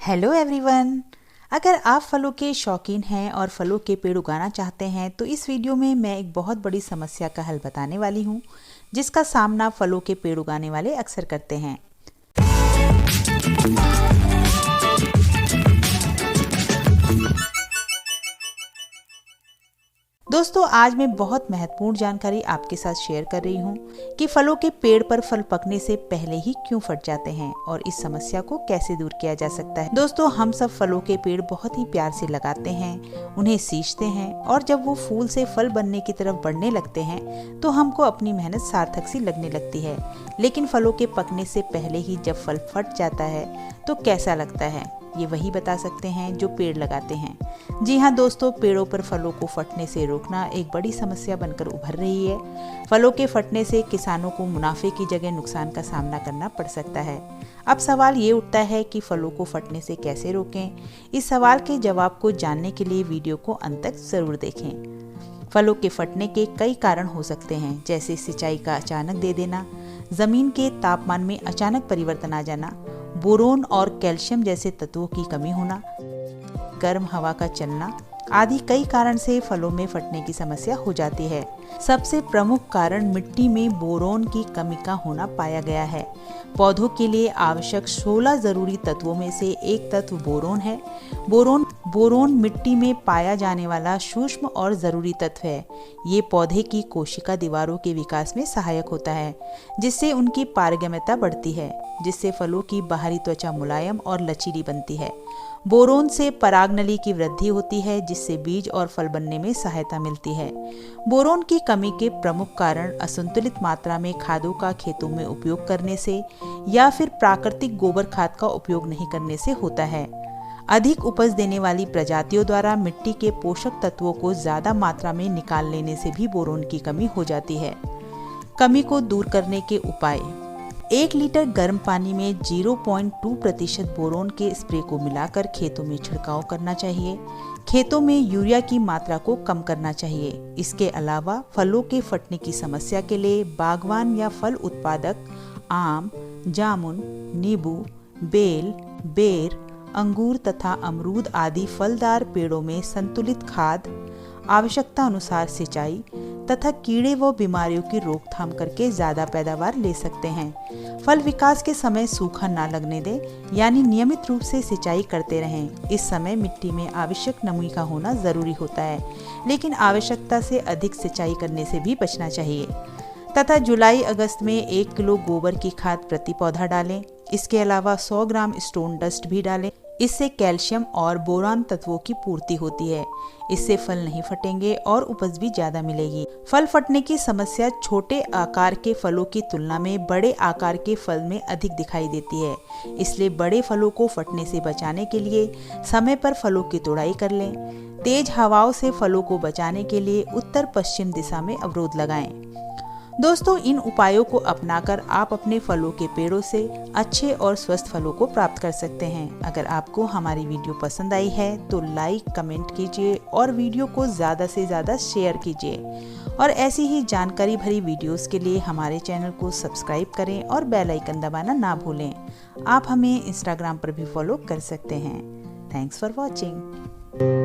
Hello everyone. अगर आप फलों के शौकीन हैं और फलों के पेड़ उगाना चाहते हैं तो इस वीडियो में मैं एक बहुत बड़ी समस्या का हल बताने वाली हूँ, जिसका सामना फलों के पेड़ उगाने वाले अक्सर करते हैं। दोस्तों, आज मैं बहुत महत्वपूर्ण जानकारी आपके साथ शेयर कर रही हूँ कि फलों के पेड़ पर फल पकने से पहले ही क्यों फट जाते हैं और इस समस्या को कैसे दूर किया जा सकता है। दोस्तों, हम सब फलों के पेड़ बहुत ही प्यार से लगाते हैं, उन्हें सींचते हैं और जब वो फूल से फल बनने की तरफ बढ़ने लगते हैं तो हमको अपनी मेहनत सार्थक सी लगने लगती है। लेकिन फलों के पकने से पहले ही जब फल फट जाता है तो कैसा लगता है, ये वही बता सकते हैं जो पेड़ लगाते हैं। जी हाँ दोस्तों, पेड़ों पर फलों को फटने से रोकना एक बड़ी समस्या बनकर उभर रही है। फलों के फटने से किसानों को मुनाफे की जगह नुकसान का सामना करना पड़ सकता है। अब सवाल ये उठता है कि फलों को फटने से कैसे रोकें। इस सवाल के जवाब को जानने के लिए वीडियो को अंत तक जरूर देखें। फलों के फटने के कई कारण हो सकते हैं, जैसे सिंचाई का अचानक दे देना, जमीन के तापमान में अचानक परिवर्तन आ जाना, बोरोन और कैल्शियम जैसे तत्वों की कमी होना, गर्म हवा का चलना आदि कई कारण से फलों में फटने की समस्या हो जाती है। सबसे प्रमुख कारण मिट्टी में बोरोन की कमी का होना पाया गया है। पौधों के लिए आवश्यक 16 जरूरी तत्वों में से एक तत्व बोरोन है। बोरोन मिट्टी में पाया जाने वाला सूक्ष्म और जरूरी तत्व है। ये पौधे की कोशिका दीवारों के विकास में सहायक होता है, जिससे उनकी पारगम्यता बढ़ती है, जिससे फलों की बाहरी त्वचा मुलायम और लचीली बनती है। बोरोन से परागनली की वृद्धि होती है, जिससे बीज और फल बनने में सहायता मिलती है। बोरोन की कमी के प्रमुख कारण असंतुलित मात्रा में खादों का खेतों में उपयोग करने से या फिर प्राकृतिक गोबर खाद का उपयोग नहीं करने से होता है। अधिक उपज देने वाली प्रजातियों द्वारा मिट्टी के पोषक तत्वों को ज्यादा मात्रा में निकाल लेने से भी बोरोन की कमी हो जाती है। कमी को दूर करने के उपाय: 1 लीटर गर्म पानी में 0.2% बोरोन के स्प्रे को मिलाकर खेतों में छिड़काव करना चाहिए। खेतों में यूरिया की मात्रा को कम करना चाहिए। इसके अलावा फलों के फटने की समस्या के लिए बागवान या फल उत्पादक आम, जामुन, नींबू, बेल, बेर, अंगूर तथा अमरूद आदि फलदार पेड़ों में संतुलित खाद, आवश्यकता अनुसार सिंचाई तथा कीड़े व बीमारियों की रोकथाम करके ज्यादा पैदावार ले सकते हैं। फल विकास के समय सूखा ना लगने दें, यानी नियमित रूप से सिंचाई करते रहें। इस समय मिट्टी में आवश्यक नमी का होना जरूरी होता है, लेकिन आवश्यकता से अधिक सिंचाई करने से भी बचना चाहिए। तथा जुलाई अगस्त में 1 किलो गोबर की खाद प्रति पौधा डालें। इसके अलावा 100 ग्राम स्टोन डस्ट भी डालें। इससे कैल्शियम और बोरान तत्वों की पूर्ति होती है। इससे फल नहीं फटेंगे और उपज भी ज्यादा मिलेगी। फल फटने की समस्या छोटे आकार के फलों की तुलना में बड़े आकार के फल में अधिक दिखाई देती है। इसलिए बड़े फलों को फटने से बचाने के लिए समय पर फलों की तोड़ाई कर लें। तेज हवाओं से फलों को बचाने के लिए उत्तर पश्चिम दिशा में अवरोध लगाएं। दोस्तों, इन उपायों को अपनाकर आप अपने फलों के पेड़ों से अच्छे और स्वस्थ फलों को प्राप्त कर सकते हैं। अगर आपको हमारी वीडियो पसंद आई है तो लाइक, कमेंट कीजिए और वीडियो को ज़्यादा से ज़्यादा शेयर कीजिए। और ऐसी ही जानकारी भरी वीडियोस के लिए हमारे चैनल को सब्सक्राइब करें और बेल आइकन दबाना ना भूलें। आप हमें इंस्टाग्राम पर भी फॉलो कर सकते हैं। Thanks for watching.